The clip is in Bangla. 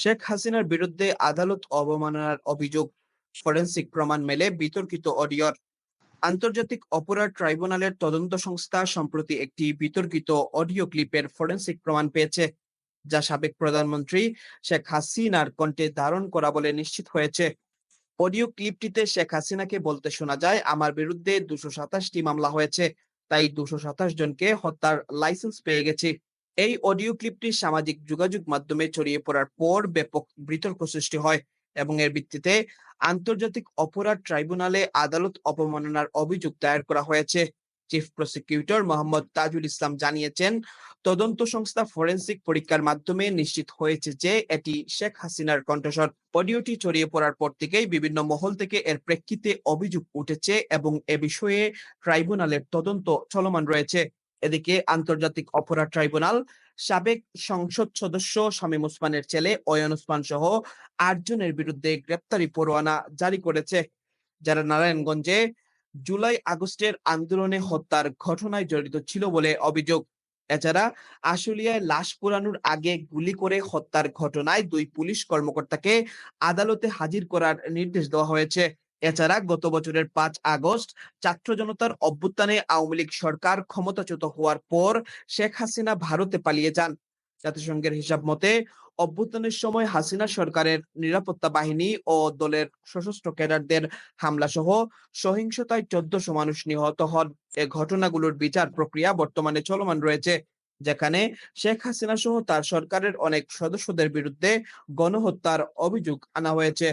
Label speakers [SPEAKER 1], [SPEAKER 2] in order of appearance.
[SPEAKER 1] শেখ হাসিনার বিরুদ্ধে আদালত অবমাননার অভিযোগ, ফরেনসিক প্রমাণ মেলে বিতর্কিত অডিওর। আন্তর্জাতিক অপরাধ ট্রাইব্যুনালের তদন্ত সংস্থা সম্প্রতি একটি বিতর্কিত অডিও ক্লিপের ফরেনসিক প্রমাণ পেয়েছে, যা সাবেক প্রধানমন্ত্রী শেখ হাসিনার কণ্ঠে ধারণ করা বলে নিশ্চিত হয়েছে। অডিও ক্লিপটিতে শেখ হাসিনাকে বলতে শোনা যায়, আমার বিরুদ্ধে ২২৭টি মামলা হয়েছে, তাই ২২৭ জনকে হত্যার লাইসেন্স পেয়ে গেছি। এই অডিও ক্লিপটি সামাজিক যোগাযোগ মাধ্যমে ছড়িয়ে পড়ার পর ব্যাপক বিতর্ক সৃষ্টি হয় এবং এর ভিত্তিতে আন্তর্জাতিক অপরাধ ট্রাইব্যুনালে আদালত অবমাননার অভিযোগ দায়ের করা হয়েছে। চিফ প্রসিকিউটর মোহাম্মদ তাজুল ইসলাম জানিয়েছেন, তদন্ত সংস্থা ফরেনসিক পরীক্ষার মাধ্যমে নিশ্চিত হয়েছে যে এটি শেখ হাসিনার কণ্ঠস্বর। অডিওটি ছড়িয়ে পড়ার পর থেকেই বিভিন্ন মহল থেকে এর প্রেক্ষিতে অভিযোগ উঠেছে এবং এ বিষয়ে ট্রাইব্যুনালের তদন্ত চলমান রয়েছে। এদিকে আন্তর্জাতিক অপরাধ ট্রাইব্যুনাল সাবেক সংসদ সদস্য শামীম ওসমানের ছেলে অয়ন ওসমান সহ ৮ জনের বিরুদ্ধে গ্রেপ্তারি পরোয়ানা জারি করেছে, যারা নারায়ণগঞ্জে জুলাই আগস্টের আন্দোলনে হত্যার ঘটনায় জড়িত ছিল বলে অভিযোগ। এছাড়া আশুলিয়ায় লাশ পোড়ানোর আগে গুলি করে হত্যার ঘটনায় ২ পুলিশ কর্মকর্তাকে আদালতে হাজির করার নির্দেশ দেওয়া হয়েছে। এছাড়া গত বছরের ৫ আগস্ট ছাত্র জনতার অভ্যুত্থানে আওয়ামী লীগ সরকার ক্ষমতাচ্যুত হওয়ার পর শেখ হাসিনা ভারতে পালিয়ে যান। জাতিসংঘের হিসাব মতে অভ্যুত্থানের সময় হাসিনা সরকারের নিরাপত্তা বাহিনী ও দলের সশস্ত্র ক্যাডারদের হামলা সহ সহিংসতায় ১৪০০ মানুষ নিহত হন। এ ঘটনাগুলোর বিচার প্রক্রিয়া বর্তমানে চলমান রয়েছে, যেখানে শেখ হাসিনা সহ তার সরকারের অনেক সদস্যদের বিরুদ্ধে গণহত্যার অভিযোগ আনা হয়েছে।